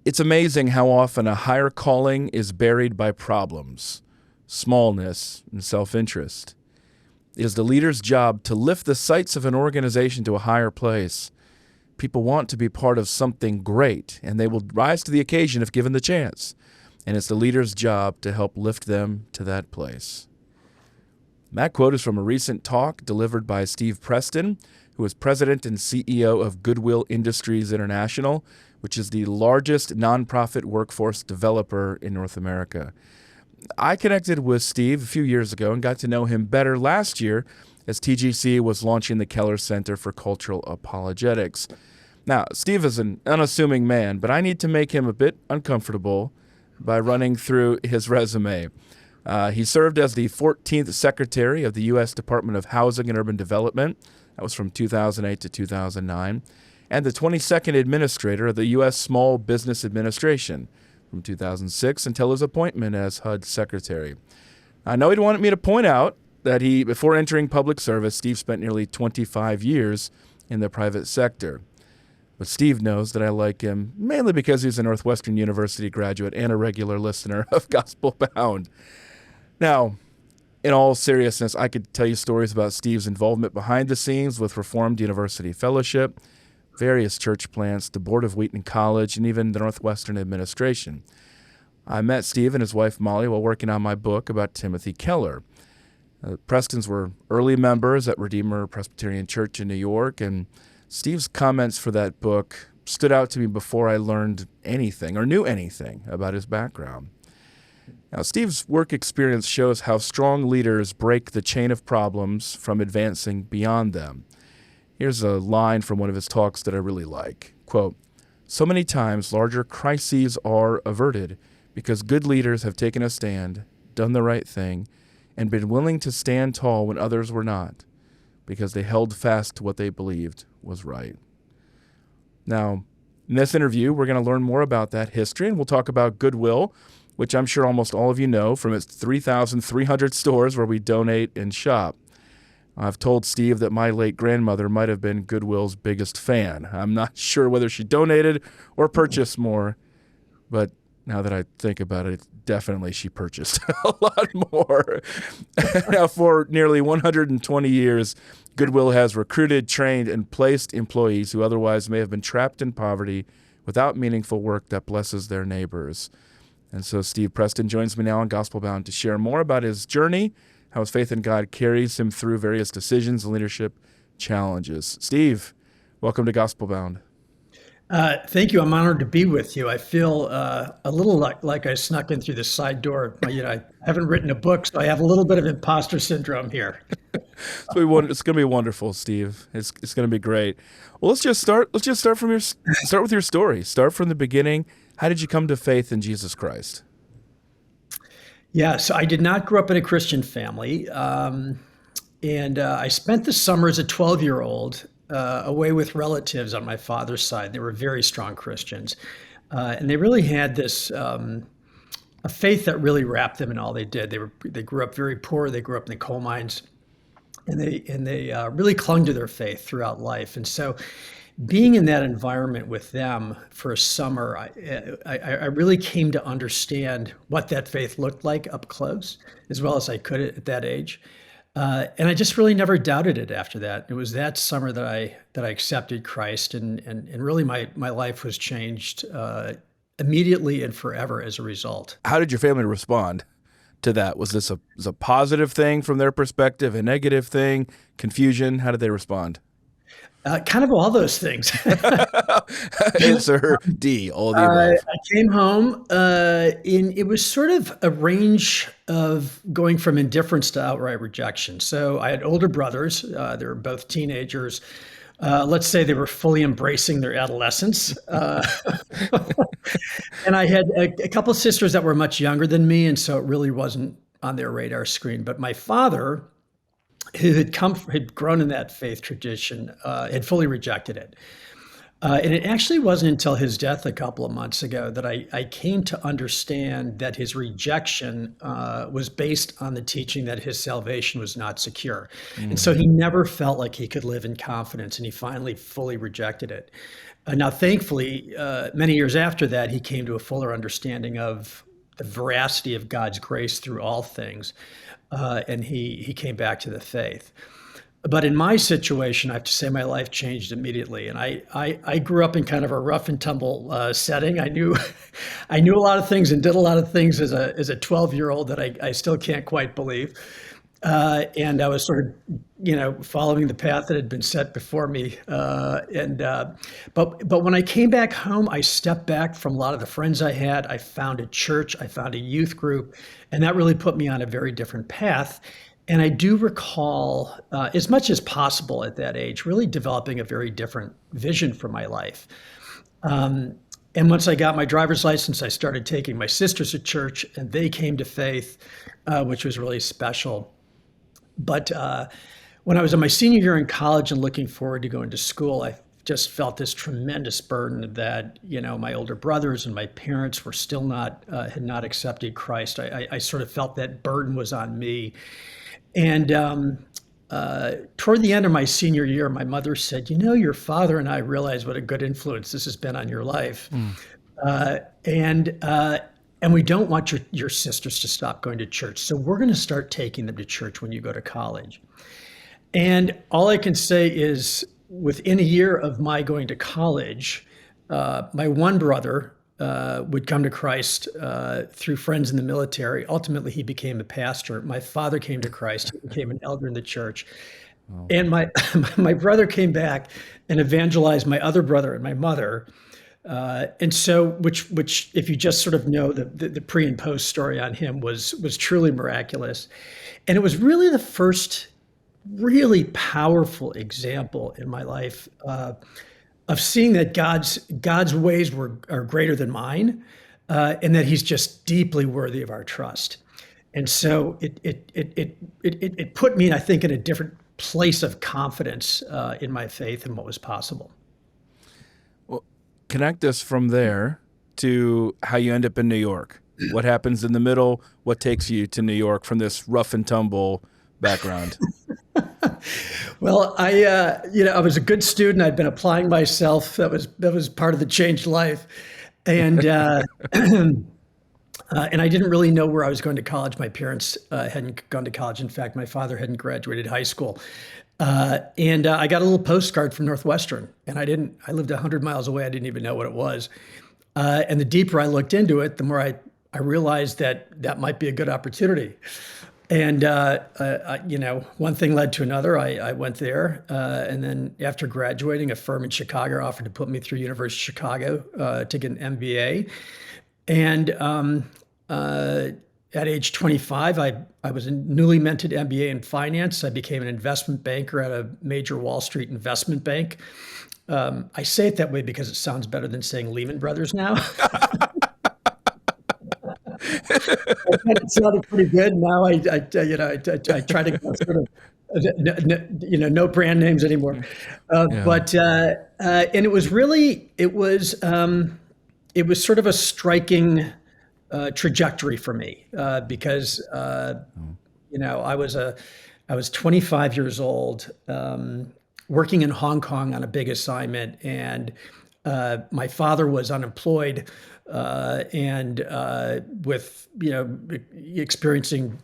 It's amazing how often a higher calling is buried by problems, smallness, and self-interest. It is the leader's job to lift the sights of an organization to a higher place. People want to be part of something great, and they will rise to the occasion if given the chance. And it's the leader's job to help lift them to that place. That quote is from a recent talk delivered by Steve Preston, who is president and CEO of Goodwill Industries International, which is the largest nonprofit workforce developer in North America. I connected with Steve a few years ago and got to know him better last year as TGC was launching the Keller Center for Cultural Apologetics. Now, Steve is an unassuming man, but I need to make him a bit uncomfortable by running through his resume. He served as the 14th Secretary of the U.S. Department of Housing and Urban Development. That was from 2008 to 2009. And the 22nd Administrator of the U.S. Small Business Administration from 2006 until his appointment as HUD Secretary. I know he wanted me to point out that before entering public service, Steve spent nearly 25 years in the private sector. But Steve knows that I like him mainly because he's a Northwestern University graduate and a regular listener of Gospelbound. Now, in all seriousness, I could tell you stories about Steve's involvement behind the scenes with Reformed University Fellowship, various church plants, the board of Wheaton College, and even the Northwestern administration. I met Steve and his wife Molly while working on my book about Timothy Keller. Prestons were early members at Redeemer Presbyterian Church in New York, and Steve's comments for that book stood out to me before I learned anything or knew anything about his background. Now, Steve's work experience shows how strong leaders break the chain of problems from advancing beyond them. Here's a line from one of his talks that I really like. Quote, "So many times larger crises are averted because good leaders have taken a stand, done the right thing, and been willing to stand tall when others were not, because they held fast to what they believed was right." Now, in this interview, we're going to learn more about that history, and we'll talk about Goodwill, which I'm sure almost all of you know from its 3,300 stores where we donate and shop. I've told Steve that my late grandmother might have been Goodwill's biggest fan. I'm not sure whether she donated or purchased more, but now that I think about it, definitely she purchased a lot more. Now, for nearly 120 years, Goodwill has recruited, trained, and placed employees who otherwise may have been trapped in poverty without meaningful work that blesses their neighbors. And so Steve Preston joins me now on Gospelbound to share more about his journey, how his faith in God carries him through various decisions and leadership challenges. Steve, welcome to Gospelbound. Thank you. I'm honored to be with you. I feel a little like I snuck in through the side door. I haven't written a book, so I have a little bit of imposter syndrome here. It's going to be wonderful, Steve. It's going to be great. Well, let's just start with your story. Start from the beginning. How did you come to faith in Jesus Christ? Yeah, so I did not grow up in a Christian family, and I spent the summer as a 12-year-old away with relatives on my father's side. They were very strong Christians, and they really had this a faith that really wrapped them in all they did. They grew up very poor. They grew up in the coal mines, and they really clung to their faith throughout life. And so, being in that environment with them for a summer, I really came to understand what that faith looked like up close, as well as I could at that age. And I just really never doubted it after that. It was that summer that I accepted Christ, and really my life was changed immediately and forever as a result. How did your family respond to that? Was this a positive thing from their perspective, a negative thing, confusion? How did they respond? Kind of all those things. Answer D, all of the above. I came home, it was sort of a range of going from indifference to outright rejection. So I had older brothers. They were both teenagers. Let's say they were fully embracing their adolescence. And I had a couple of sisters that were much younger than me, and so it really wasn't on their radar screen. But my father, who had grown in that faith tradition, had fully rejected it. And it actually wasn't until his death a couple of months ago that I came to understand that his rejection was based on the teaching that his salvation was not secure. And so Mm. he never felt like he could live in confidence, and he finally fully rejected it. Now, thankfully, many years after that, he came to a fuller understanding of the veracity of God's grace through all things, and he came back to the faith. But in my situation, I have to say my life changed immediately. And I grew up in kind of a rough and tumble setting. I knew I knew a lot of things and did a lot of things as a 12-year-old that I still can't quite believe. And I was sort of, following the path that had been set before me. But when I came back home, I stepped back from a lot of the friends I had. I found a church, I found a youth group, and that really put me on a very different path. And I do recall, as much as possible at that age, really developing a very different vision for my life. And once I got my driver's license, I started taking my sisters to church, and they came to faith, which was really special. But when I was in my senior year in college and looking forward to going to school, I just felt this tremendous burden that, my older brothers and my parents were still not, had not accepted Christ. I sort of felt that burden was on me. And toward the end of my senior year, my mother said, your father and I realize what a good influence this has been on your life. Uh, and and we don't want your sisters to stop going to church. So we're going to start taking them to church when you go to college. And all I can say is within a year of my going to college, my one brother would come to Christ through friends in the military. Ultimately, he became a pastor. My father came to Christ. He became an elder in the church. Oh. And my my brother came back and evangelized my other brother and my mother. And so, which, if you just sort of know the pre and post story on him, was truly miraculous, and it was really the first really powerful example in my life of seeing that God's ways are greater than mine, and that He's just deeply worthy of our trust. And so it put me, I think, in a different place of confidence in my faith and what was possible. Well, connect us from there to how you end up in New York. What happens in the middle? What takes you to New York from this rough and tumble background? Well, I was a good student. I'd been applying myself. That was part of the changed life, and and I didn't really know where I was going to college. My parents hadn't gone to college. In fact, my father hadn't graduated high school. And I got a little postcard from Northwestern, and I lived 100 miles away. I didn't even know what it was. And the deeper I looked into it, the more I realized that might be a good opportunity. And, one thing led to another. I went there. And then after graduating, a firm in Chicago offered to put me through University of Chicago to get an MBA. And at age 25, I was a newly minted MBA in finance. I became an investment banker at a major Wall Street investment bank. I say it that way because it sounds better than saying Lehman Brothers now. It sounded pretty good. Now I try to go sort of, no brand names anymore. Yeah. But and it was sort of a striking trajectory for me because I was 25 years old, working in Hong Kong on a big assignment, and my father was unemployed and with experiencing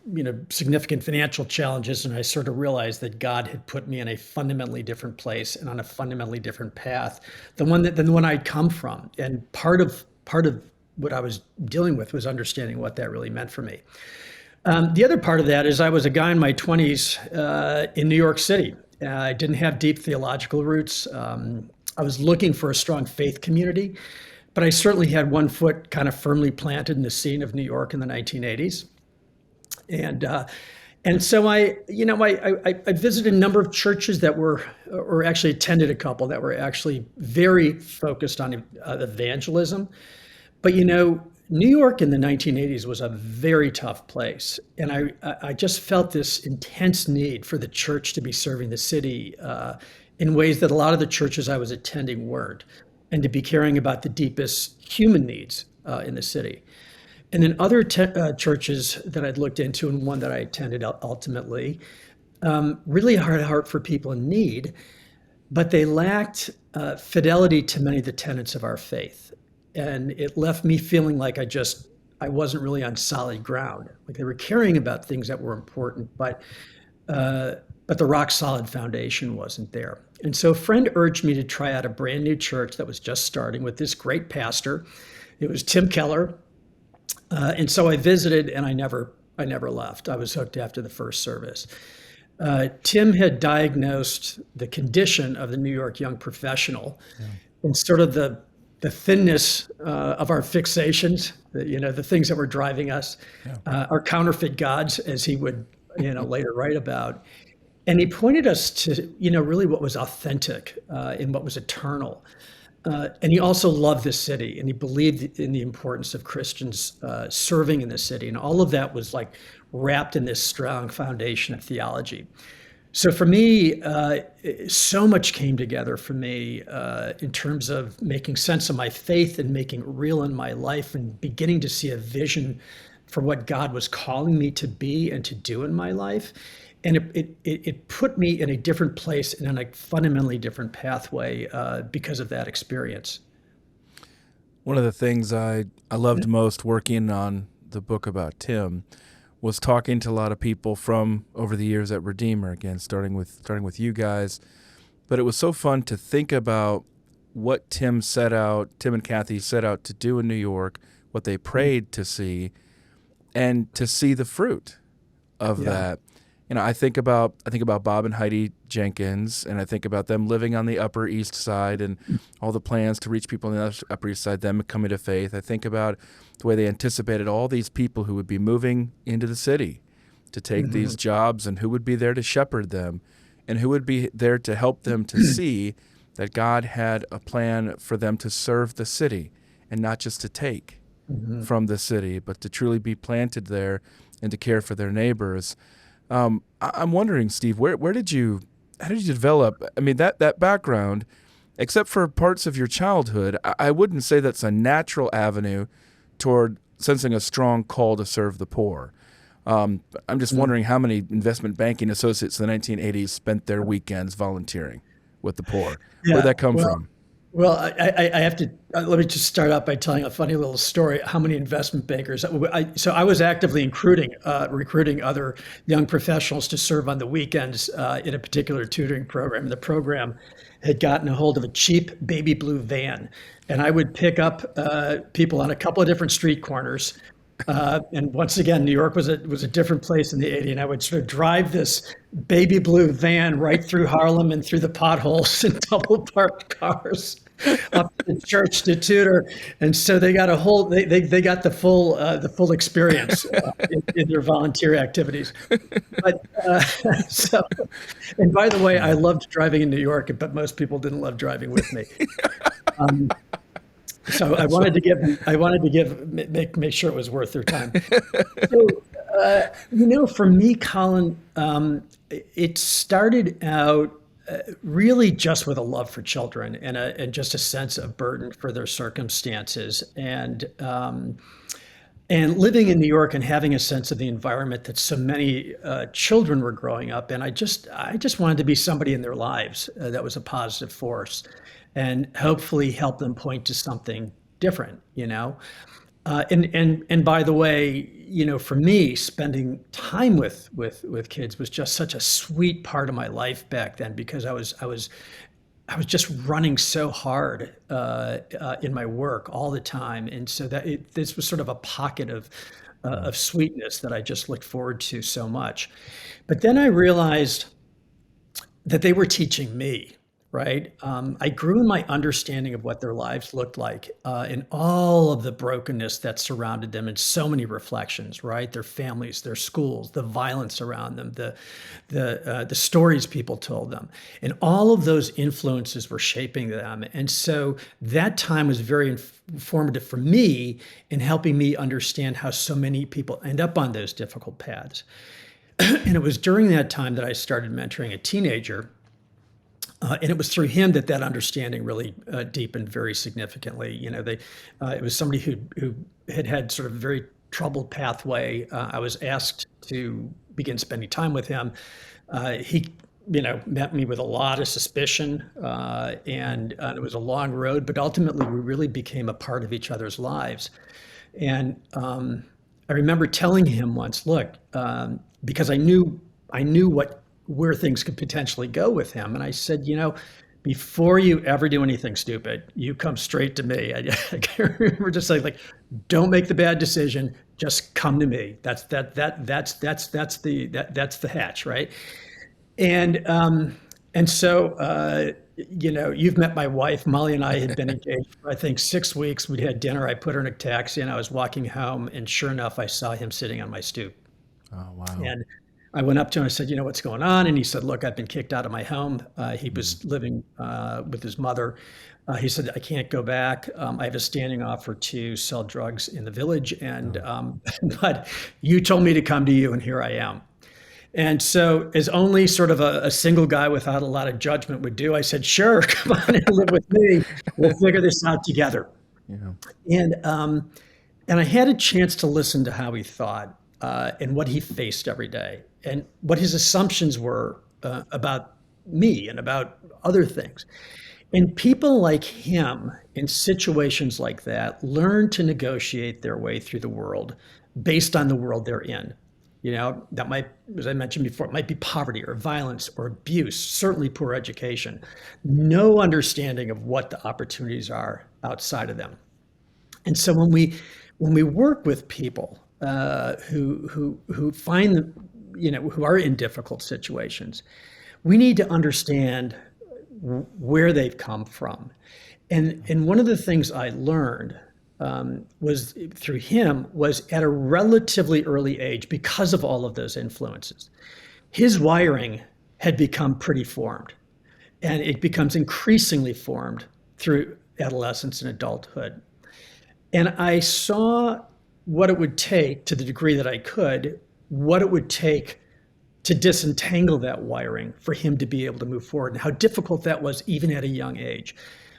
significant financial challenges, and I sort of realized that God had put me in a fundamentally different place and on a fundamentally different path than the one I'd come from, and part of what I was dealing with was understanding what that really meant for me. The other part of that is I was a guy in my 20s in New York City. I didn't have deep theological roots. I was looking for a strong faith community, but I certainly had one foot kind of firmly planted in the scene of New York in the 1980s. And so I visited a number of churches that or actually attended a couple that were actually very focused on evangelism. But New York in the 1980s was a very tough place. And I just felt this intense need for the church to be serving the city in ways that a lot of the churches I was attending weren't, and to be caring about the deepest human needs in the city. And then other churches that I'd looked into, and one that I attended ultimately, really had a heart for people in need, but they lacked fidelity to many of the tenets of our faith. And it left me feeling like I wasn't really on solid ground. Like they were caring about things that were important, but the rock solid foundation wasn't there. And so a friend urged me to try out a brand new church that was just starting with this great pastor. It was Tim Keller. And so I visited, and I never left. I was hooked after the first service. Tim had diagnosed the condition of the New York young professional, and sort of the thinness of our fixations, the things that were driving us, our counterfeit gods, as he would, later write about. And he pointed us to, really what was authentic and what was eternal. And he also loved this city, and he believed in the importance of Christians serving in the city. And all of that was like wrapped in this strong foundation of theology. So for me, so much came together for me in terms of making sense of my faith and making it real in my life and beginning to see a vision for what God was calling me to be and to do in my life. And it put me in a different place and in a fundamentally different pathway because of that experience. One of the things I loved most working on the book about Tim was talking to a lot of people from over the years at Redeemer, again, starting with you guys. But it was so fun to think about what Tim and Kathy set out to do in New York, what they prayed to see, and to see the fruit of that. I think about Bob and Heidi Jenkins, and I think about them living on the Upper East Side and all the plans to reach people on the Upper East Side, them coming to faith. I think about the way they anticipated all these people who would be moving into the city to take these jobs, and who would be there to shepherd them, and who would be there to help them to see that God had a plan for them to serve the city and not just to take from the city, but to truly be planted there and to care for their neighbors. I'm wondering, Steve, how did you develop? I mean, that background, except for parts of your childhood, I wouldn't say that's a natural avenue toward sensing a strong call to serve the poor. I'm just wondering how many investment banking associates in the 1980s spent their weekends volunteering with the poor. Where'd that come from? Well, I have to let me just start out by telling a funny little story. How many investment bankers? So I was actively recruiting other young professionals to serve on the weekends in a particular tutoring program. The program had gotten a hold of a cheap baby blue van, and I would pick up people on a couple of different street corners. And once again, New York was a different place in the '80s, and I would sort of drive this baby blue van right through Harlem and through the potholes and double parked cars up to the church to tutor. And so they got they got the full experience in their volunteer activities. But and by the way, I loved driving in New York, but most people didn't love driving with me. So I wanted to make sure it was worth their time. So, for me, Collin, it started out really just with a love for children and just a sense of burden for their circumstances, and living in New York and having a sense of the environment that so many children were growing up in. I just wanted to be somebody in their lives that was a positive force, and hopefully help them point to something different, And by the way, for me, spending time with kids was just such a sweet part of my life back then, because I was just running so hard in my work all the time, and so this was sort of a pocket of sweetness that I just looked forward to so much. But then I realized that they were teaching me. Right. I grew in my understanding of what their lives looked like and all of the brokenness that surrounded them, and so many reflections, right? Their families, their schools, the violence around them, the stories people told them, and all of those influences were shaping them. And so that time was very informative for me in helping me understand how so many people end up on those difficult paths. And it was during that time that I started mentoring a teenager And it was through him that understanding really deepened very significantly. It was somebody who had sort of a very troubled pathway. I was asked to begin spending time with him. He, met me with a lot of suspicion, and it was a long road. But ultimately, we really became a part of each other's lives. And I remember telling him once, look, because I knew where things could potentially go with him. And I said, before you ever do anything stupid, you come straight to me. I can remember just saying, like, don't make the bad decision. Just come to me. That's the hatch, right? And so, you've met my wife. Molly and I had been engaged for, I think, 6 weeks. We'd had dinner. I put her in a taxi, and I was walking home, and sure enough, I saw him sitting on my stoop. Oh, wow. And I went up to him and I said, what's going on? And he said, look, I've been kicked out of my home. He was living with his mother. He said, I can't go back. I have a standing offer to sell drugs in the village. And but you told me to come to you, and here I am. And so, as only sort of a single guy without a lot of judgment would do, I said, sure, come on and live with me. We'll figure this out together. Yeah. And I had a chance to listen to how he thought and what he faced every day, and what his assumptions were about me and about other things. And people like him in situations like that learn to negotiate their way through the world based on the world they're in. That might, as I mentioned before, it might be poverty or violence or abuse, certainly poor education, no understanding of what the opportunities are outside of them. And so when we work with people who find, who are in difficult situations, we need to understand where they've come from. And one of the things I learned was through him was at a relatively early age, because of all of those influences, his wiring had become pretty formed, and it becomes increasingly formed through adolescence and adulthood. And I saw what it would take, to the degree that I could, what it would take to disentangle that wiring for him to be able to move forward, and how difficult that was even at a young age.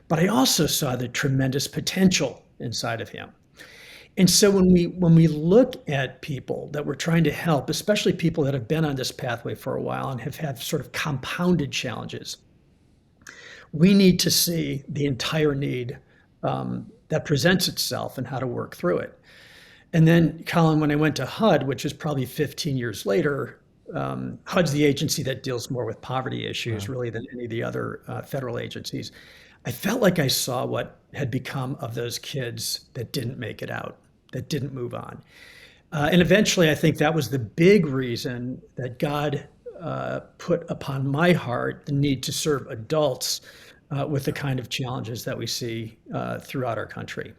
But I also saw the tremendous potential inside of him. And so when we look at people that we're trying to help, especially people that have been on this pathway for a while and have had sort of compounded challenges, we need to see the entire need that presents itself and how to work through it. And then, Collin, when I went to HUD, which is probably 15 years later, HUD's the agency that deals more with poverty issues, really, than any of the other federal agencies. I felt like I saw what had become of those kids that didn't make it out, that didn't move on. And eventually, I think that was the big reason that God put upon my heart the need to serve adults with the kind of challenges that we see throughout our country.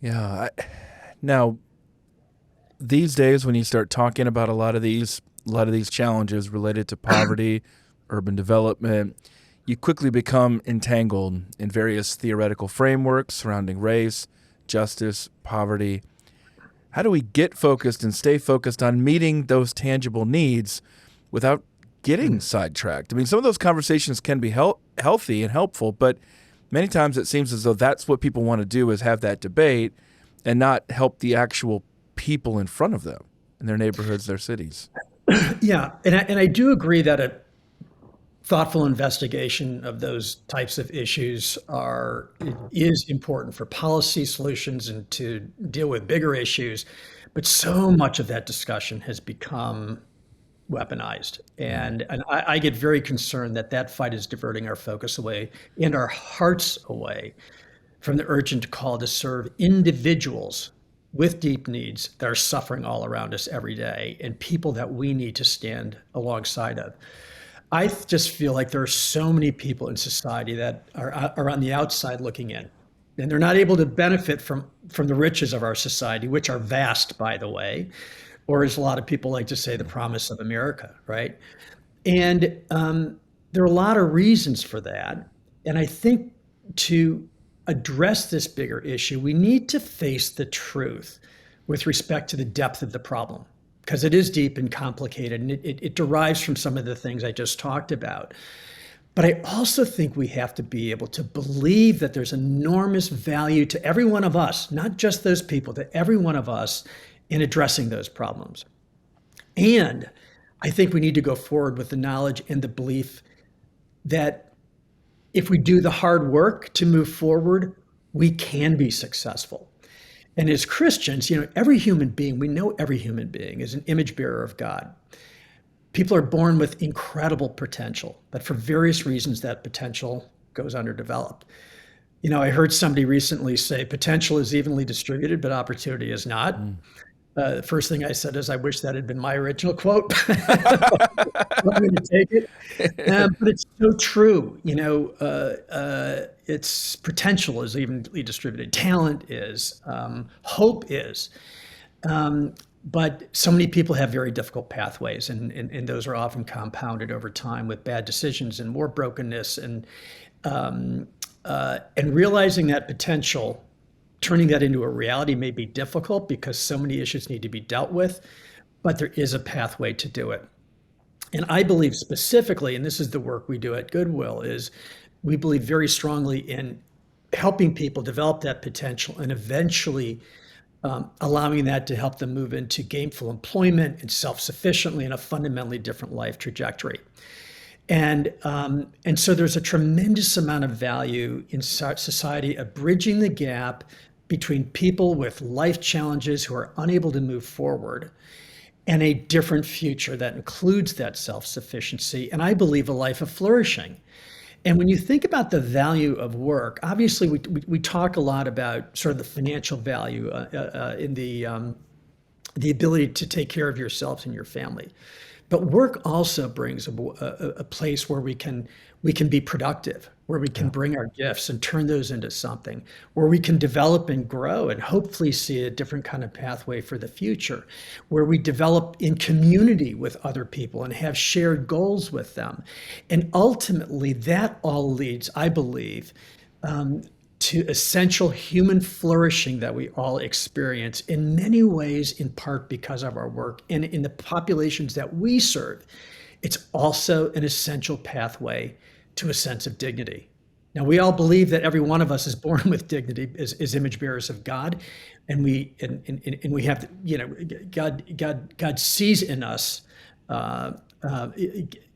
Yeah. Now, these days, when you start talking about a lot of these challenges related to poverty, urban development, you quickly become entangled in various theoretical frameworks surrounding race, justice, poverty. How do we get focused and stay focused on meeting those tangible needs without getting sidetracked? I mean, some of those conversations can be healthy and helpful, but many times it seems as though that's what people want to do, is have that debate and not help the actual people in front of them in their neighborhoods, their cities. Yeah, and I do agree that a thoughtful investigation of those types of issues is important for policy solutions and to deal with bigger issues. But so much of that discussion has become weaponized. And I get very concerned that fight is diverting our focus away and our hearts away from the urgent call to serve individuals with deep needs that are suffering all around us every day, and people that we need to stand alongside of. I just feel like there are so many people in society that are on the outside looking in, and they're not able to benefit from the riches of our society, which are vast, by the way, or as a lot of people like to say, the promise of America, right? And there are a lot of reasons for that. And I think to address this bigger issue, we need to face the truth with respect to the depth of the problem. because it is deep and complicated, and it derives from some of the things I just talked about. But I also think we have to be able to believe that there's enormous value to every one of us, not just those people, to every one of us in addressing those problems. And I think we need to go forward with the knowledge and the belief that if we do the hard work to move forward, we can be successful. And as Christians, every human being, we know every human being is an image bearer of God. People are born with incredible potential, but for various reasons, that potential goes underdeveloped. I heard somebody recently say potential is evenly distributed, but opportunity is not. The first thing I said is, I wish that had been my original quote. I'm going to take it. But it's so true. It's potential is evenly distributed. Talent is. Hope is. But so many people have very difficult pathways, and those are often compounded over time with bad decisions and more brokenness, and realizing that potential, turning that into a reality may be difficult because so many issues need to be dealt with, but there is a pathway to do it. And I believe specifically, and this is the work we do at Goodwill, is we believe very strongly in helping people develop that potential and eventually allowing that to help them move into gainful employment and self-sufficiently in a fundamentally different life trajectory. And so there's a tremendous amount of value in society of bridging the gap between people with life challenges who are unable to move forward and a different future that includes that self-sufficiency, and I believe a life of flourishing. And when you think about the value of work, obviously we talk a lot about sort of the financial value in the ability to take care of yourselves and your family. But work also brings a place where we can be productive, where we can bring our gifts and turn those into something, where we can develop and grow and hopefully see a different kind of pathway for the future, where we develop in community with other people and have shared goals with them. And ultimately, that all leads, I believe, to essential human flourishing that we all experience in many ways, in part because of our work. And in the populations that we serve, it's also an essential pathway to a sense of dignity. Now, we all believe that every one of us is born with dignity as image bearers of God, and we have, God sees in us,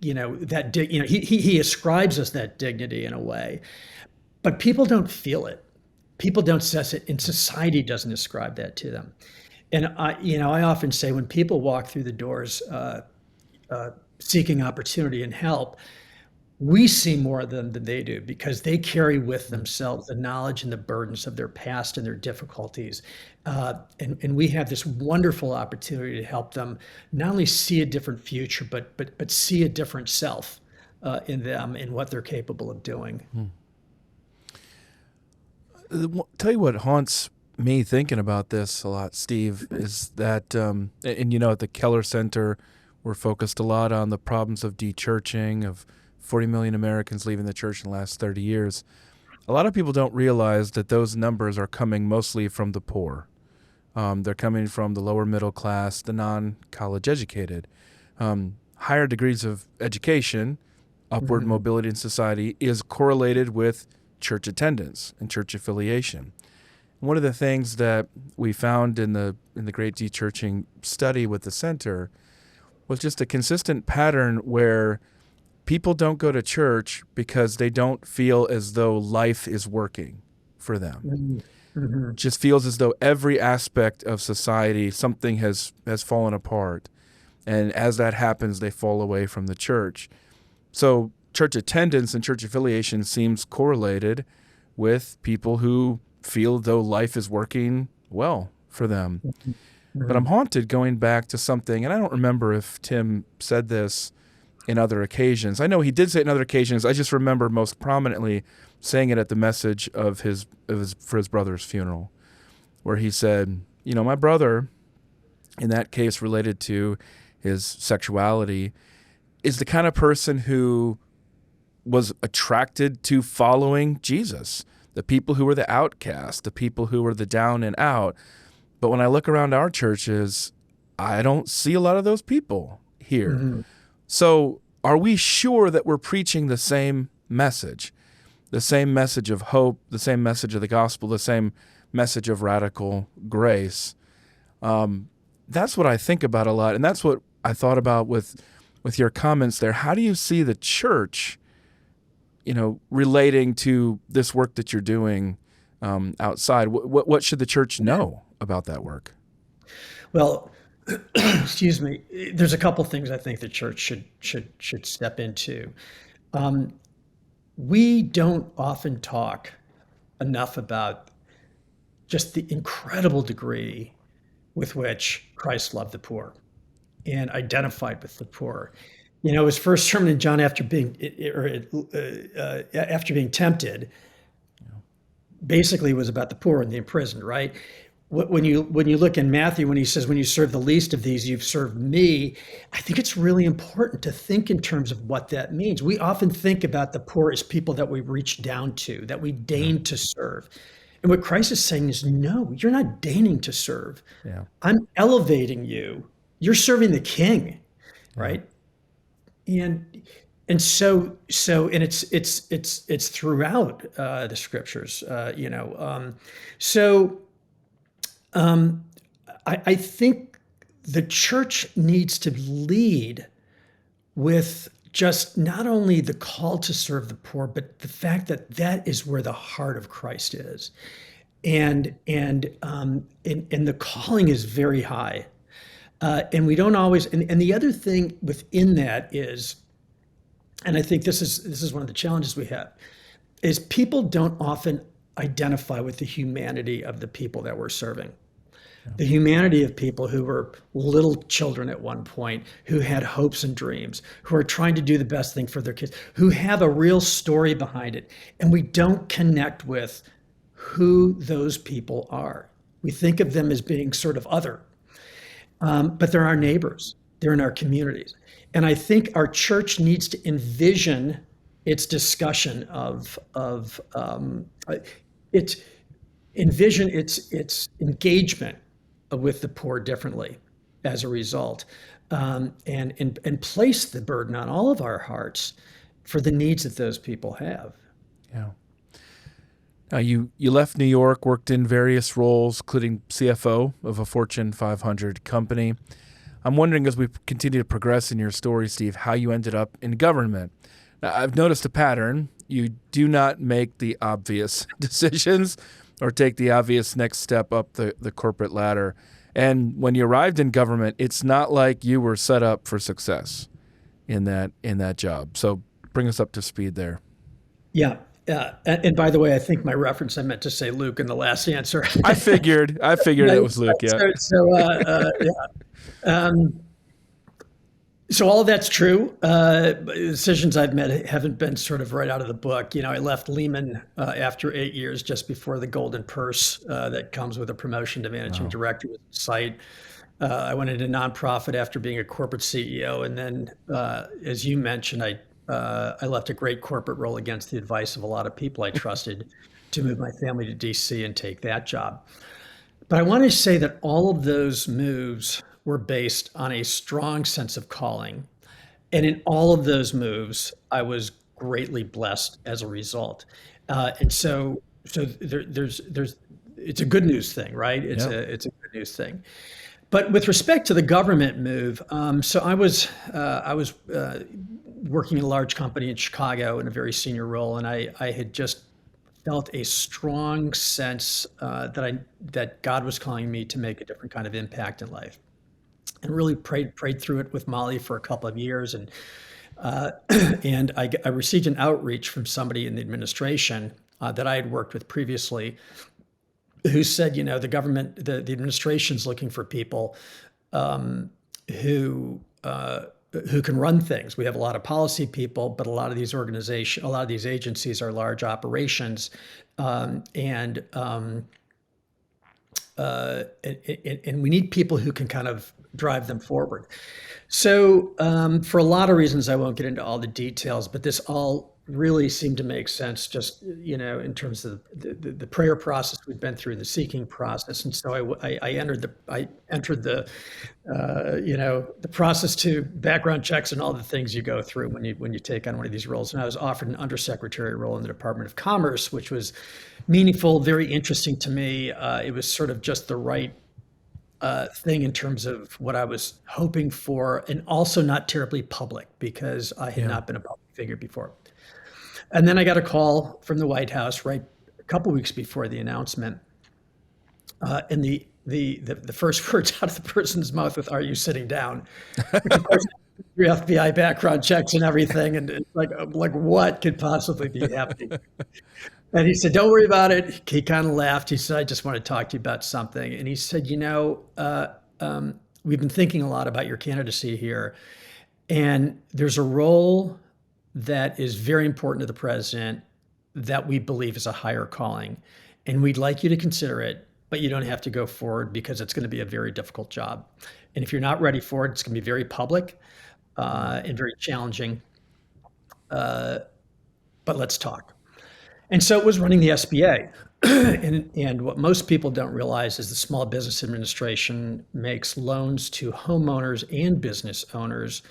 He ascribes us that dignity in a way. But people don't feel it. People don't sense it, and society doesn't ascribe that to them. And I often say when people walk through the doors seeking opportunity and help, we see more of them than they do because they carry with themselves the knowledge and the burdens of their past and their difficulties. And we have this wonderful opportunity to help them not only see a different future, but see a different self in them and what they're capable of doing. Tell you what haunts me thinking about this a lot, Steve, is that, and at the Keller Center, we're focused a lot on the problems of de-churching, of 40 million Americans leaving the church in the last 30 years. A lot of people don't realize that those numbers are coming mostly from the poor. They're coming from the lower middle class, the non-college educated. Higher degrees of education, upward mobility in society is correlated with church attendance and church affiliation. One of the things that we found in the great de-churching study with the center was just a consistent pattern where people don't go to church because they don't feel as though life is working for them. It just feels as though every aspect of society, something has fallen apart. And as that happens, they fall away from the church. So church attendance and church affiliation seems correlated with people who feel though life is working well for them. But I'm haunted going back to something, and I don't remember if Tim said this in other occasions. I know he did say it in other occasions. I just remember most prominently saying it at the message for his brother's funeral, where he said, my brother, in that case related to his sexuality, is the kind of person who was attracted to following Jesus, the people who were the outcast, the people who were the down and out. But when I look around our churches, I don't see a lot of those people here. Mhm. So are we sure that we're preaching the same message? The same message of hope, the same message of the gospel, the same message of radical grace. That's what I think about a lot, and that's what I thought about with your comments there. How do you see the church, relating to this work that you're doing outside? What should the church know about that work? Well, excuse me. There's a couple things I think the church should step into. Um, we don't often talk enough about just the incredible degree with which Christ loved the poor and identified with the poor. His first sermon in John after being tempted basically was about the poor and the imprisoned, right? When you look in Matthew, when he says, "When you serve the least of these, you've served me," I think it's really important to think in terms of what that means. We often think about the poor as people that we reach down to, that we deign to serve. And what Christ is saying is, no, you're not deigning to serve. Yeah. I'm elevating you. You're serving the King, right? And it's throughout the scriptures, So I think the church needs to lead with just not only the call to serve the poor, but the fact that that is where the heart of Christ is, and the calling is very high, and we don't always. And the other thing within that is, and I think this is one of the challenges we have, is people don't often identify with the humanity of the people that we're serving. The humanity of people who were little children at one point, who had hopes and dreams, who are trying to do the best thing for their kids, who have a real story behind it. And we don't connect with who those people are. We think of them as being sort of other, but they're our neighbors. They're in our communities. And I think our church needs to envision its discussion envision its engagement with the poor differently as a result, and place the burden on all of our hearts for the needs that those people have. Yeah. Now you left New York, worked in various roles, including CFO of a Fortune 500 company. I'm wondering, as we continue to progress in your story, Steve, how you ended up in government. Now, I've noticed a pattern. You do not make the obvious decisions or take the obvious next step up the corporate ladder. And when you arrived in government, it's not like you were set up for success in that job. So bring us up to speed there. Yeah. And by the way, I think my reference, I meant to say Luke in the last answer. I figured it was Luke. Yeah. So all of that's true. Decisions I've made haven't been sort of right out of the book. I left Lehman after 8 years, just before the golden purse that comes with a promotion to managing director with the site. I went into nonprofit after being a corporate CEO, and then, as you mentioned, I left a great corporate role against the advice of a lot of people I trusted to move my family to DC and take that job. But I want to say that all of those moves were based on a strong sense of calling. And in all of those moves, I was greatly blessed as a result. And so there's it's a good news thing, right? It's a good news thing. But with respect to the government move, so I was working in a large company in Chicago in a very senior role, and I had just felt a strong sense that God was calling me to make a different kind of impact in life, and really prayed through it with Molly for a couple of years, and I received an outreach from somebody in the administration that I had worked with previously, who said, the government, the administration's looking for people who can run things. We have a lot of policy people, but a lot of these agencies are large operations, and we need people who can kind of drive them forward. So for a lot of reasons, I won't get into all the details, but this all really seemed to make sense just, in terms of the prayer process we'd been through, the seeking process. And so I entered the process to background checks and all the things you go through when you take on one of these roles. And I was offered an undersecretary role in the Department of Commerce, which was meaningful, very interesting to me. It was sort of just the right thing in terms of what I was hoping for, and also not terribly public because I had Yeah. not been a public figure before. And then I got a call from the White House right a couple weeks before the announcement, and the first words out of the person's mouth was, "Are you sitting down?" Which of course, your FBI background checks and everything, and it's like what could possibly be happening? And he said, "Don't worry about it." He kind of laughed. He said, "I just want to talk to you about something." And he said, "We've been thinking a lot about your candidacy here, and there's a role that is very important to the president that we believe is a higher calling. And we'd like you to consider it, but you don't have to go forward because it's going to be a very difficult job. And if you're not ready for it, it's going to be very public and very challenging. But let's talk." And so it was running the SBA. And what most people don't realize is the Small Business Administration makes loans to homeowners and business owners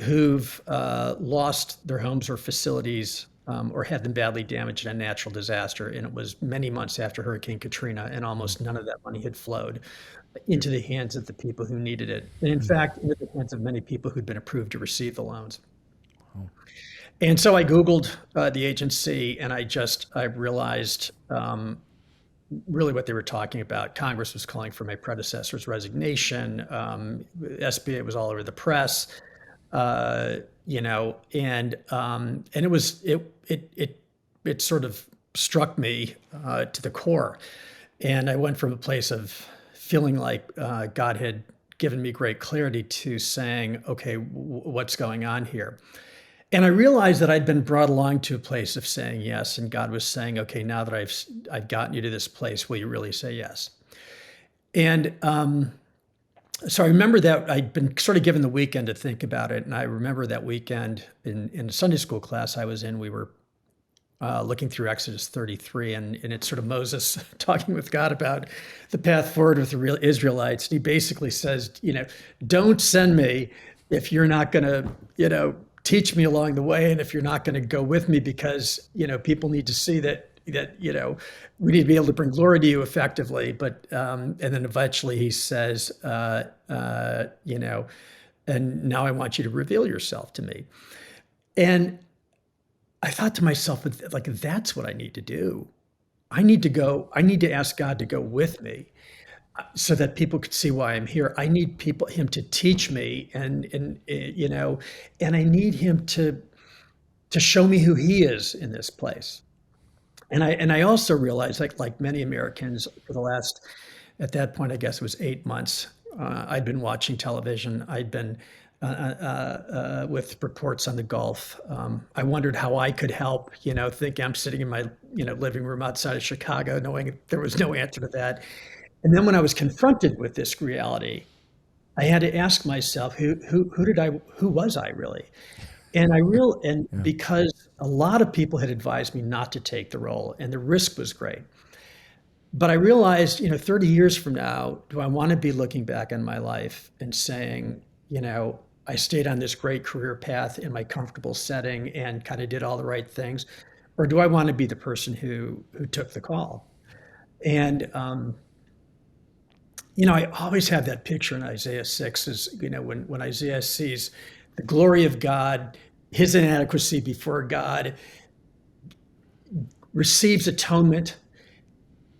who've lost their homes or facilities or had them badly damaged in a natural disaster. And it was many months after Hurricane Katrina, and almost none of that money had flowed into the hands of the people who needed it. And in fact, into the hands of many people who'd been approved to receive the loans. And so I Googled the agency, and I realized really what they were talking about. Congress was calling for my predecessor's resignation. SBA was all over the press. And it sort of struck me to the core. And I went from a place of feeling like God had given me great clarity to saying, okay, what's going on here? And I realized that I'd been brought along to a place of saying yes. And God was saying, okay, now that I've gotten you to this place, will you really say yes? And so I remember that I'd been sort of given the weekend to think about it. And I remember that weekend in a Sunday school class I was in, we were looking through Exodus 33, and it's sort of Moses talking with God about the path forward with the real Israelites. And he basically says, don't send me if you're not going to, teach me along the way, and if you're not going to go with me, because people need to see that we need to be able to bring glory to you effectively. But and then eventually he says, and now I want you to reveal yourself to me. And I thought to myself, like, that's what I need to do. I need to ask God to go with me, so that people could see why I'm here. I need him to teach me, and I need him to show me who he is in this place. And I also realized, like many Americans, for the last, at that point, I guess it was 8 months, I'd been watching television. I'd been with reports on the Gulf. I wondered how I could help. Think I'm sitting in my living room outside of Chicago, knowing there was no answer to that. And then when I was confronted with this reality, I had to ask myself, who was I really? And because a lot of people had advised me not to take the role, and the risk was great. But I realized, 30 years from now, do I want to be looking back on my life and saying, I stayed on this great career path in my comfortable setting and kind of did all the right things? Or do I want to be the person who took the call? And I always have that picture in Isaiah 6 is, when Isaiah sees the glory of God, his inadequacy before God, receives atonement,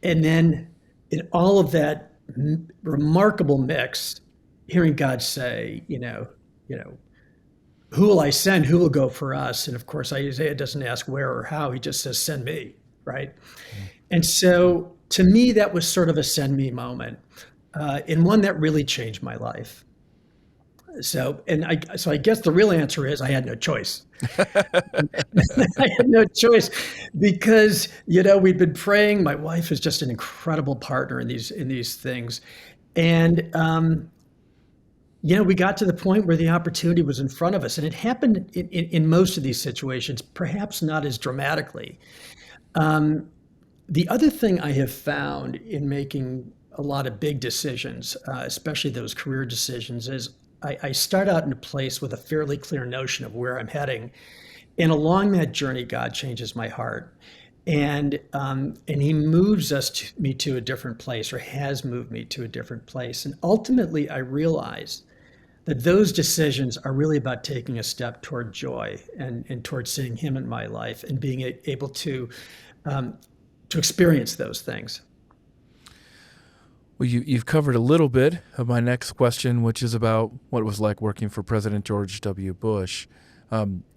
and then in all of that remarkable mix, hearing God say, who will I send? Who will go for us? And of course, Isaiah doesn't ask where or how. He just says, send me, right? And so to me, that was sort of a send me moment. And one that really changed my life. So I guess the real answer is I had no choice. I had no choice because, we'd been praying. My wife is just an incredible partner in these things. And we got to the point where the opportunity was in front of us, and it happened in most of these situations, perhaps not as dramatically. The other thing I have found in making a lot of big decisions, especially those career decisions, is I start out in a place with a fairly clear notion of where I'm heading. And along that journey, God changes my heart. And he moves me to a different place, or has moved me to a different place. And ultimately, I realize that those decisions are really about taking a step toward joy and toward seeing him in my life and being able to experience those things. Well, you've covered a little bit of my next question, which is about what it was like working for President George W. Bush.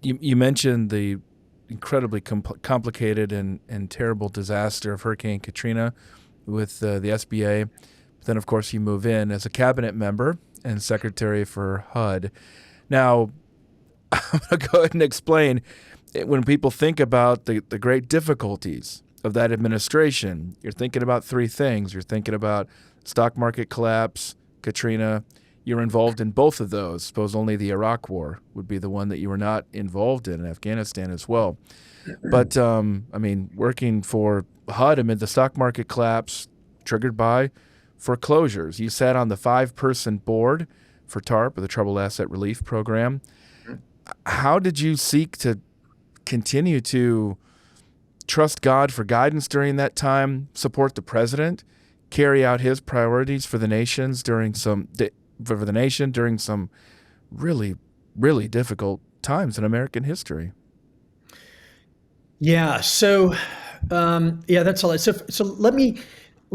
You mentioned the incredibly complicated and terrible disaster of Hurricane Katrina with the SBA. But then, of course, you move in as a cabinet member and secretary for HUD. Now, I'm going to go ahead and explain, when people think about the great difficulties of that administration, you're thinking about three things. You're thinking about stock market collapse, Katrina. You're involved in both of those. Suppose only the Iraq War would be the one that you were not involved in Afghanistan as well. But, working for HUD amid the stock market collapse triggered by foreclosures. You sat on the 5-person board for TARP, or the Troubled Asset Relief Program. How did you seek to continue to trust God for guidance during that time, support the president, carry out his priorities for the nation during some really, really difficult times in American history? Yeah. So, that's all. So let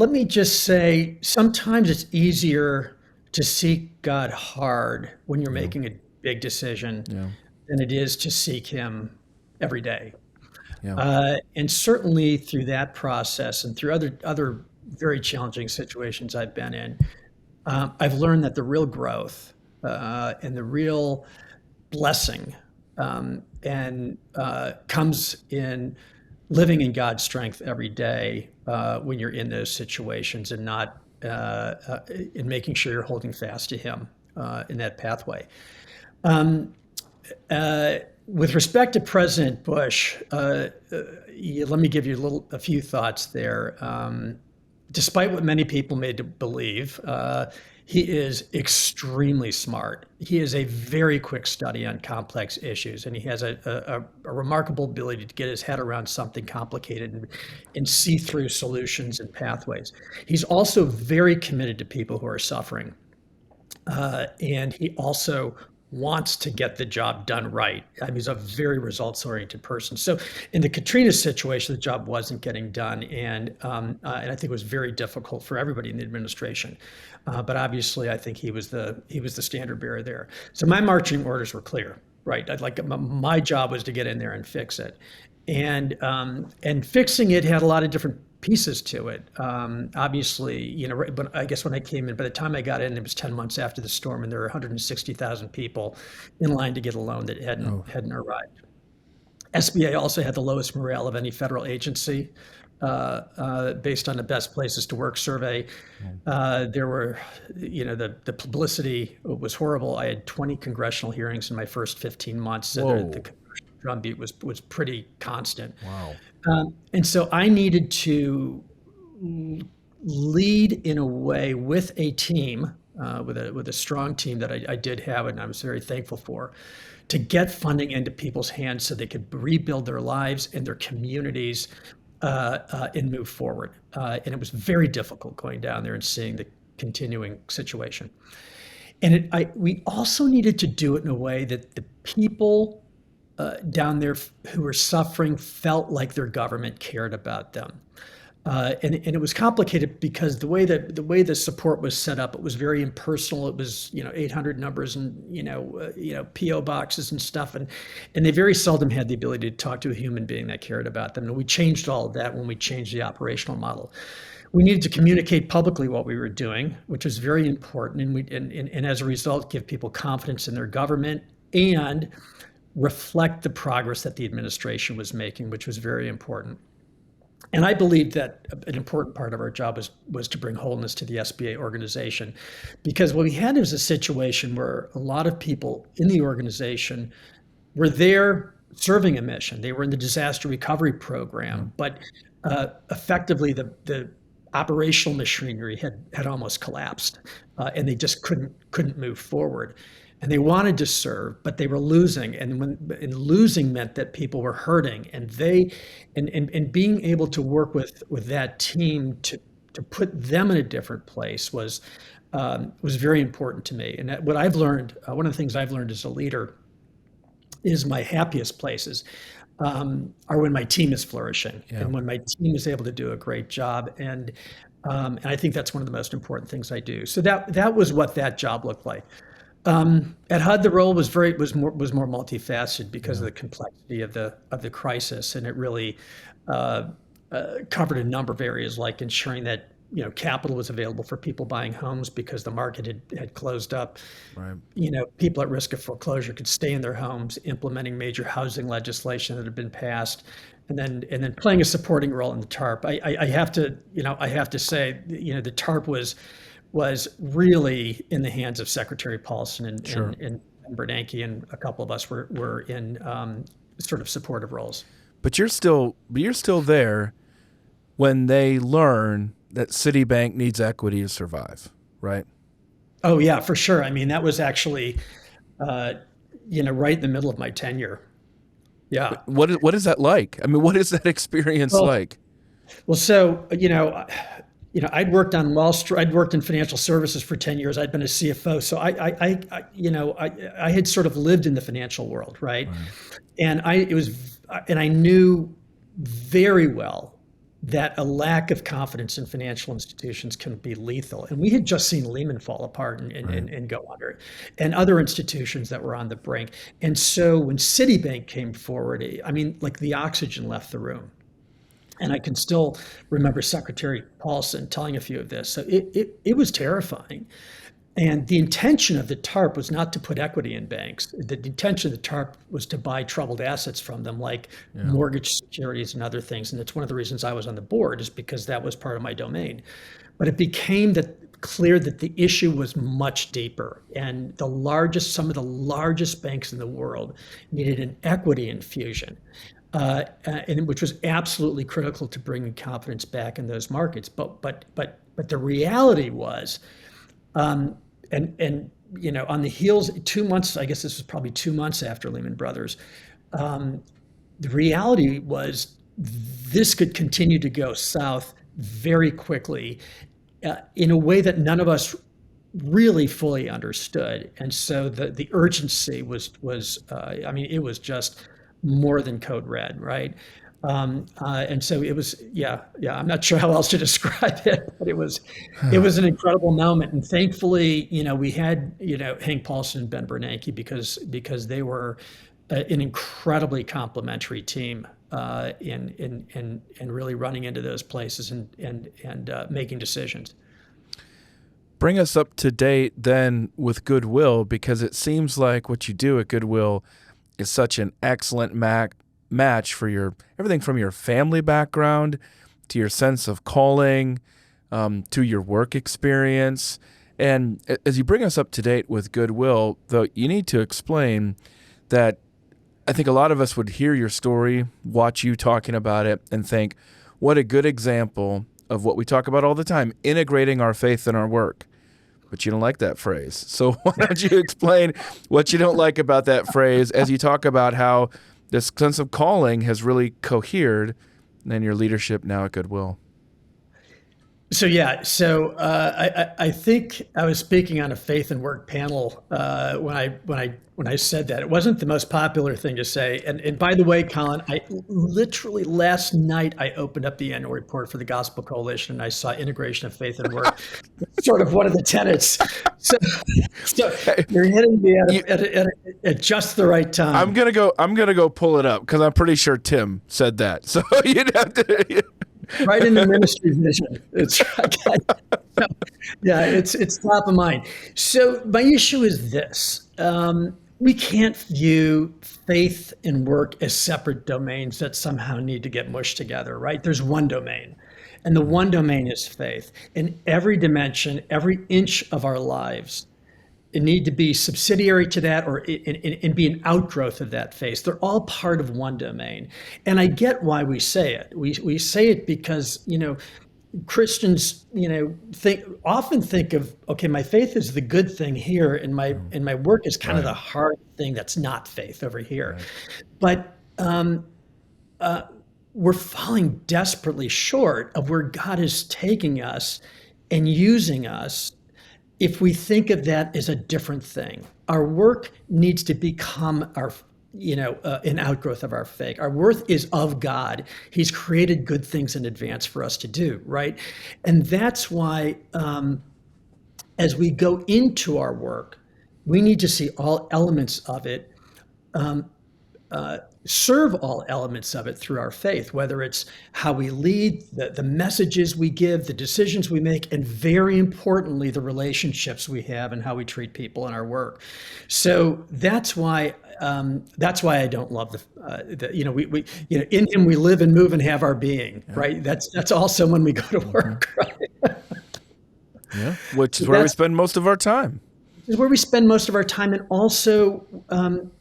me just say, sometimes it's easier to seek God hard when you're making a big decision than it is to seek Him every day. And certainly through that process and through other very challenging situations I've been in, I've learned that the real growth and the real blessing comes in living in God's strength every day when you're in those situations, and not in making sure you're holding fast to Him in that pathway. With respect to President Bush, let me give you a few thoughts there. Despite what many people may believe, he is extremely smart. He is a very quick study on complex issues, and he has a remarkable ability to get his head around something complicated and see through solutions and pathways. He's also very committed to people who are suffering, and he also wants to get the job done right. I mean, he's a very results-oriented person. So in the Katrina situation, the job wasn't getting done, and I think it was very difficult for everybody in the administration. But obviously, I think he was the standard bearer there. So my marching orders were clear, right? My job was to get in there and fix it, and fixing it had a lot of different pieces to it. Obviously, but I guess when I came in, by the time I got in, it was 10 months after the storm, and there were 160,000 people in line to get a loan that hadn't arrived. SBA also had the lowest morale of any federal agency, based on the best places to work survey. There were, the publicity was horrible. I had 20 congressional hearings in my first 15 months. So the drumbeat was pretty constant. Wow. And so I needed to lead in a way with a team, with a strong team that I did have, and I was very thankful for, to get funding into people's hands so they could rebuild their lives and their communities and move forward. And it was very difficult going down there and seeing the continuing situation. And we also needed to do it in a way that the people down there who were suffering felt like their government cared about them. And it was complicated because the way the support was set up, it was very impersonal. It was 800 numbers and PO boxes and stuff, and they very seldom had the ability to talk to a human being that cared about them. And we changed all of that when we changed the operational model. We needed to communicate publicly what we were doing, which was very important, and as a result, give people confidence in their government and reflect the progress that the administration was making, which was very important. And I believed that an important part of our job was to bring wholeness to the SBA organization, because what we had was a situation where a lot of people in the organization were there serving a mission. They were in the disaster recovery program, but effectively the operational machinery had almost collapsed, and they just couldn't move forward. And they wanted to serve, but they were losing, and losing meant that people were hurting, and being able to work with that team to put them in a different place was very important to me. And what I've learned, one of the things I've learned as a leader, is my happiest places are when my team is flourishing, and when my team is able to do a great job. And I think that's one of the most important things I do. So that was what that job looked like. At HUD, the role was more multifaceted because of the complexity of the crisis, and it really covered a number of areas, like ensuring that capital was available for people buying homes because the market had closed up. Right. People at risk of foreclosure could stay in their homes, implementing major housing legislation that had been passed, and then playing a supporting role in the TARP. I have to say, the TARP was really in the hands of Secretary Paulson and Bernanke, and a couple of us were in sort of supportive roles. But you're still there when they learn that Citibank needs equity to survive, right? Oh yeah, for sure. I mean, that was actually, right in the middle of my tenure. Yeah. What is that like? I mean, what is that experience like? Well, so I'd worked on Wall Street. I'd worked in financial services for 10 years. I'd been a CFO, so I had sort of lived in the financial world, right? And I knew very well that a lack of confidence in financial institutions can be lethal. And we had just seen Lehman fall apart and go under, and other institutions that were on the brink. And so when Citibank came forward, I mean, like the oxygen left the room. And I can still remember Secretary Paulson telling a few of this. So it was terrifying. And the intention of the TARP was not to put equity in banks. The intention of the TARP was to buy troubled assets from them, like mortgage securities and other things. And it's one of the reasons I was on the board, is because that was part of my domain. But it became clear that the issue was much deeper. And some of the largest banks in the world needed an equity infusion. And which was absolutely critical to bringing confidence back in those markets. But the reality was, on the heels, 2 months, I guess this was probably 2 months after Lehman Brothers, the reality was this could continue to go south very quickly in a way that none of us really fully understood. And so the urgency was it was just more than code red, right? And so it was, I'm not sure how else to describe it, but it was an incredible moment. And thankfully, we had, Hank Paulson and Ben Bernanke, because they were an incredibly complementary team in really running into those places and making decisions. Bring us up to date then with Goodwill, because it seems like what you do at Goodwill is such an excellent match for everything from your family background to your sense of calling, to your work experience. And as you bring us up to date with Goodwill, though, you need to explain that I think a lot of us would hear your story, watch you talking about it, and think, what a good example of what we talk about all the time, integrating our faith in our work. But you don't like that phrase. So why don't you explain what you don't like about that phrase as you talk about how this sense of calling has really cohered in your leadership now at Goodwill? So I think I was speaking on a faith and work panel when I said that. It wasn't the most popular thing to say. And by the way, Collin, I literally last night I opened up the annual report for the Gospel Coalition and I saw integration of faith and work, sort of one of the tenets. So you're hitting me at just the right time. I'm gonna go pull it up because I'm pretty sure Tim said that. So you'd have to. Right in the ministry vision. It's it's top of mind. So my issue is this. we can't view faith and work as separate domains that somehow need to get mushed together, right? There's one domain, and the one domain is faith. In every dimension, every inch of our lives, it need to be subsidiary to that or and be an outgrowth of that faith. They're all part of one domain. And I get why we say it. We say it because, Christians, often think of, okay, my faith is the good thing here, and my work is kind of the hard thing that's not faith over here. Right. But we're falling desperately short of where God is taking us and using us if we think of that as a different thing. Our work needs to become an outgrowth of our faith. Our worth is of God. He's created good things in advance for us to do, right? And that's why, as we go into our work, we need to see all elements of it, serve all elements of it through our faith, whether it's how we lead, the messages we give, the decisions we make, and very importantly, the relationships we have and how we treat people in our work. So that's why I don't love we in Him we live and move and have our being, right? That's also when we go to work, right? Yeah, which is where we spend most of our time. Is where we spend most of our time, and also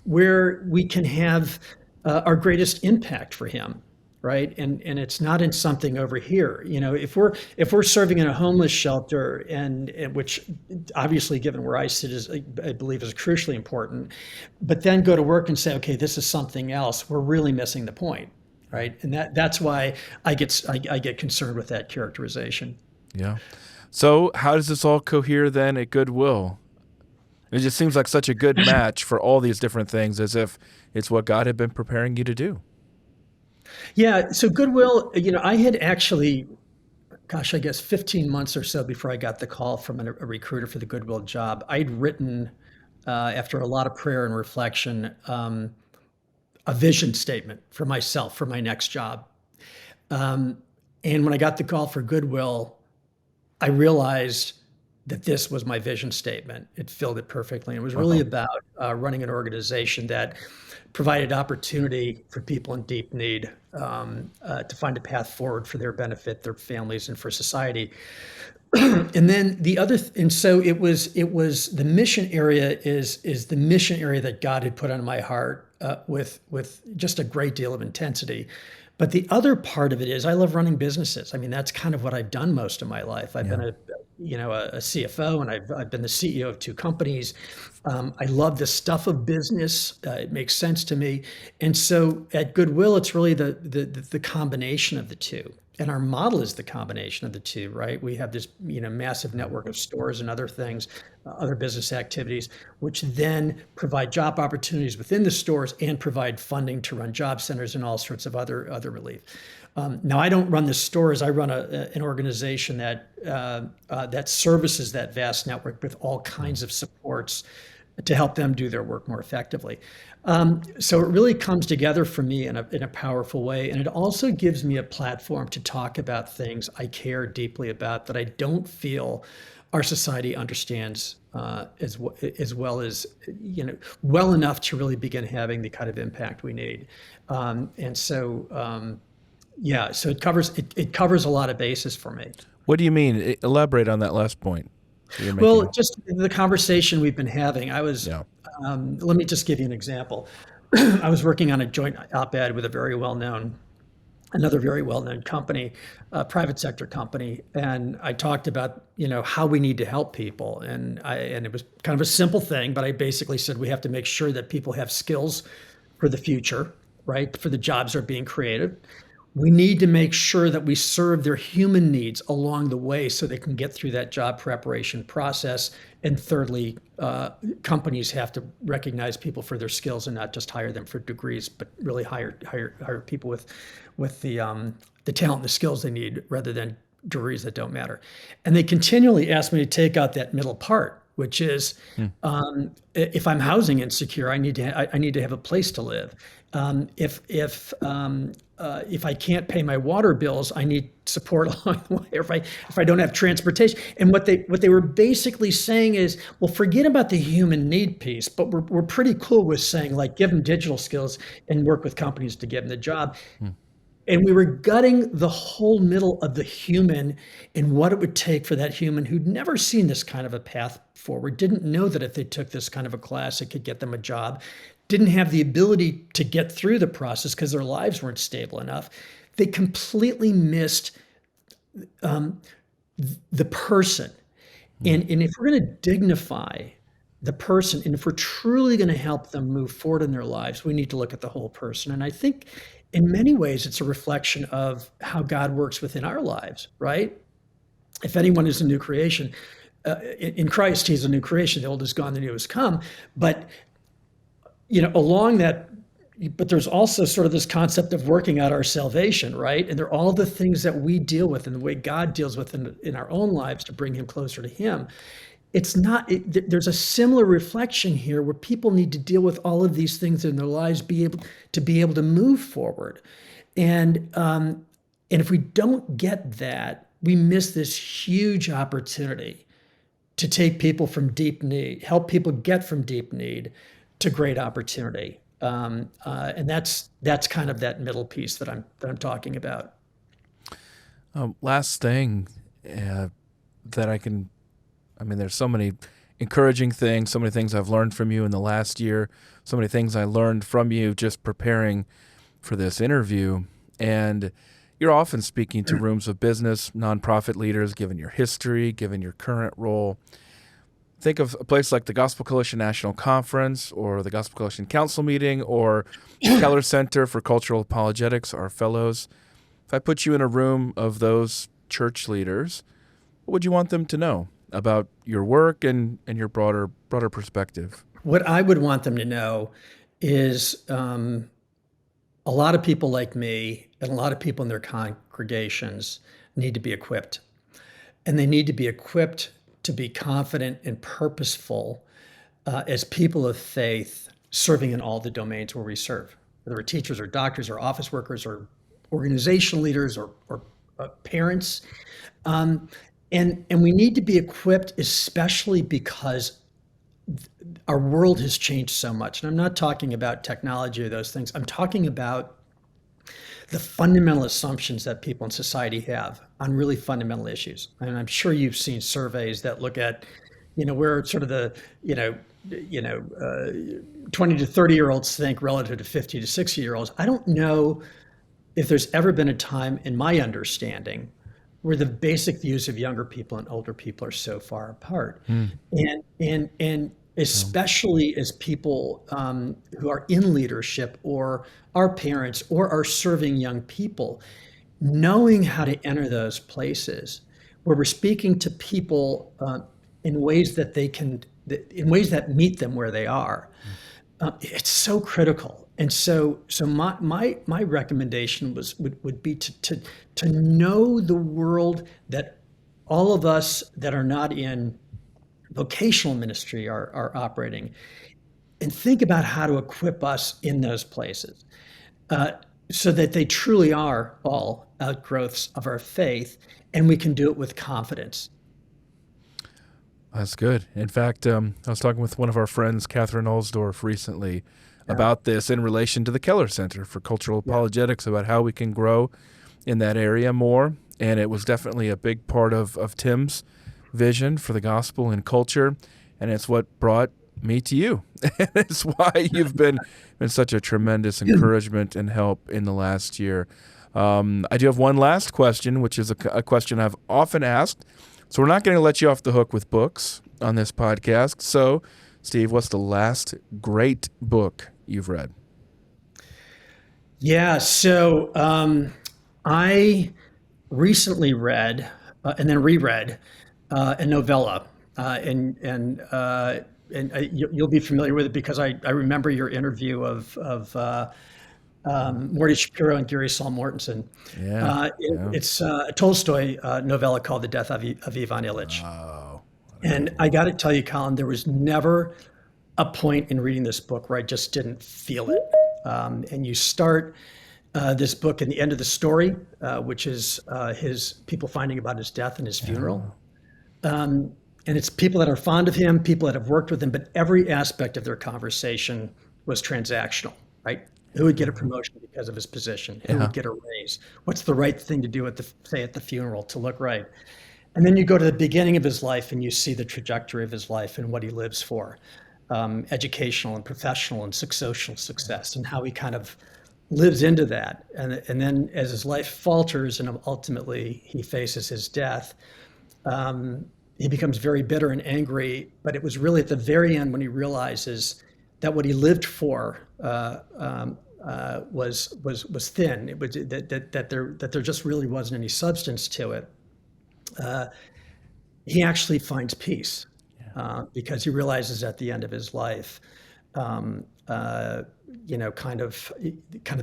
where we can have our greatest impact for Him, right? And it's not in something over here. If we're serving in a homeless shelter, and which obviously, given where I sit, I believe is crucially important, but then go to work and say, okay, this is something else, we're really missing the point, right? And that's why I get concerned with that characterization. Yeah. So how does this all cohere then at Goodwill? It just seems like such a good match for all these different things, as if it's what God had been preparing you to do. Yeah. So Goodwill, I had actually, I guess 15 months or so before I got the call from a recruiter for the Goodwill job, I'd written, after a lot of prayer and reflection, a vision statement for myself for my next job. And when I got the call for Goodwill, I realized that this was my vision statement. It filled it perfectly. It was really about running an organization that provided opportunity for people in deep need to find a path forward for their benefit, their families, and for society. And then so it was the mission area is the mission area that God had put on my heart with just a great deal of intensity. But the other part of it is I love running businesses. I mean, that's kind of what I've done most of my life. I've been a CFO, and I've been the CEO of 2 companies. I love the stuff of business. It makes sense to me. And so at Goodwill, it's really the combination of the two. And our model is the combination of the two, right? We have this massive network of stores and other things, other business activities, which then provide job opportunities within the stores and provide funding to run job centers and all sorts of other relief. Now, I don't run the stores. I run an organization that services that vast network with all kinds of supports to help them do their work more effectively. So it really comes together for me in a powerful way. And it also gives me a platform to talk about things I care deeply about that I don't feel our society understands as well as, well enough to really begin having the kind of impact we need. So it covers a lot of bases for me. What do you mean? Elaborate on that last point. Well, just the conversation we've been having. Let me just give you an example. I was working on a joint op-ed with another very well-known company, a private sector company, and I talked about how we need to help people, and it was kind of a simple thing, but I basically said we have to make sure that people have skills for the future, right? For the jobs that are being created. We need to make sure that we serve their human needs along the way so they can get through that job preparation process. And thirdly, companies have to recognize people for their skills and not just hire them for degrees, but really hire people with the talent and the skills they need rather than degrees that don't matter. And they continually ask me to take out that middle part, which is if I'm housing insecure, I need to have a place to live. If if I can't pay my water bills, I need support along the way. Or if I don't have transportation, and what they were basically saying is, well, forget about the human need piece, but we're pretty cool with saying, like, give them digital skills and work with companies to give them the job. And we were gutting the whole middle of the human and what it would take for that human who'd never seen this kind of a path forward, didn't know that if they took this kind of a class, it could get them a job, didn't have the ability to get through the process because their lives weren't stable enough. They completely missed the person. And if we're going to dignify the person, and if we're truly going to help them move forward in their lives, we need to look at the whole person. And I think in many ways, it's a reflection of how God works within our lives, right? If anyone is a new creation, in Christ, he's a new creation. The old is gone, the new has come. But, along that, but there's also sort of this concept of working out our salvation, right? And there are all the things that we deal with and the way God deals with in our own lives to bring him closer to him. It's not, there's a similar reflection here where people need to deal with all of these things in their lives, be able to move forward. And if we don't get that, we miss this huge opportunity to take people from deep need, help people get from deep need to great opportunity. And that's kind of that middle piece that I'm talking about. Last thing there's so many encouraging things, so many things I've learned from you in the last year, so many things I learned from you just preparing for this interview. And you're often speaking to rooms of business, nonprofit leaders, given your history, given your current role. Think of a place like the Gospel Coalition National Conference or the Gospel Coalition Council meeting or Keller Center for Cultural Apologetics, our fellows. If I put you in a room of those church leaders, what would you want them to know about your work and your broader perspective? What I would want them to know is a lot of people like me and a lot of people in their congregations need to be equipped. And they need to be equipped to be confident and purposeful as people of faith serving in all the domains where we serve, whether we're teachers or doctors or office workers or organizational leaders or parents. And we need to be equipped, especially because our world has changed so much. And I'm not talking about technology or those things. I'm talking about the fundamental assumptions that people in society have on really fundamental issues. And I'm sure you've seen surveys that look at, where sort of the, 20 to 30-year-olds think relative to 50 to 60-year-olds. I don't know if there's ever been a time in my understanding where the basic views of younger people and older people are so far apart. And especially as people who are in leadership or our parents or are serving young people, knowing how to enter those places where we're speaking to people in ways that meet them where they are. It's so critical. And so my recommendation would be to know the world that all of us that are not in vocational ministry are operating, and think about how to equip us in those places so that they truly are all outgrowths of our faith, and we can do it with confidence. That's good. In fact, I was talking with one of our friends, Catherine Olsdorf, recently about this in relation to the Keller Center for Cultural Apologetics, about how we can grow in that area more. And it was definitely a big part of Tim's vision for the gospel and culture. And it's what brought me to you. It's why you've been such a tremendous encouragement and help in the last year. I do have one last question, which is a question I've often asked. So we're not going to let you off the hook with books on this podcast. So, Steve, what's the last great book you've read? Yeah, so I recently read and then reread a novella, and you'll be familiar with it because I remember your interview of Morty Shapiro and Gary Saul Mortensen. It's a Tolstoy novella called The Death of Ivan Ilyich. Oh, and I got to tell you, Collin, there was never a point in reading this book where I just didn't feel it. And you start This book, in the end of the story, which is his people finding about his death and his funeral. And it's people that are fond of him, people that have worked with him, but every aspect of their conversation was transactional, right? Who would get a promotion because of his position? Who would get a raise? What's the right thing to do at the funeral to look right? And then you go to the beginning of his life and you see the trajectory of his life and what he lives for, educational and professional and social success, and how he kind of lives into that. And then as his life falters and ultimately he faces his death, he becomes very bitter and angry. But it was really at the very end when he realizes that what he lived for was thin. It was that there just really wasn't any substance to it. He actually finds peace because he realizes at the end of his life, kind of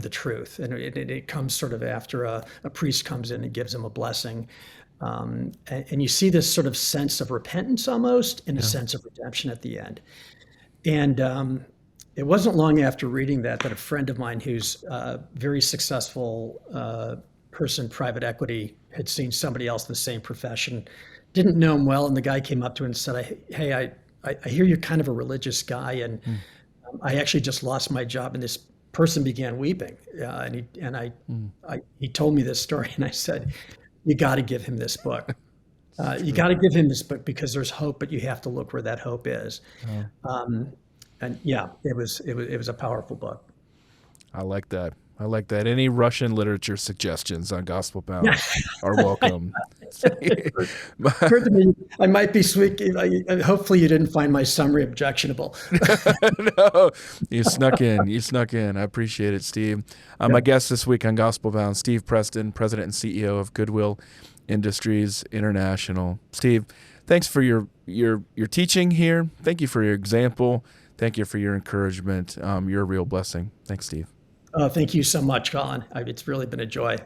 the truth, and it comes sort of after a priest comes in and gives him a blessing, and you see this sort of sense of repentance almost, and a sense of redemption at the end. And it wasn't long after reading that a friend of mine who's a very successful person, private equity, had seen somebody else in the same profession, didn't know him well, and the guy came up to him and said, "Hey, I hear you're kind of a religious guy, and I actually just lost my job." And this person began weeping, he told me this story, and I said, "You got to give him this book. You got to give him this book because there's hope, but you have to look where that hope is." And yeah, it was a powerful book. I like that. Any Russian literature suggestions on Gospelbound are welcome. Occurred to me, I might be sweet. Hopefully you didn't find my summary objectionable. No, you snuck in. I appreciate it, Steve. My guest this week on Gospelbound, Steve Preston, President and CEO of Goodwill Industries International. Steve, thanks for your teaching here. Thank you for your example. Thank you for your encouragement. You're a real blessing. Thanks, Steve. Thank you so much, Collin. It's really been a joy.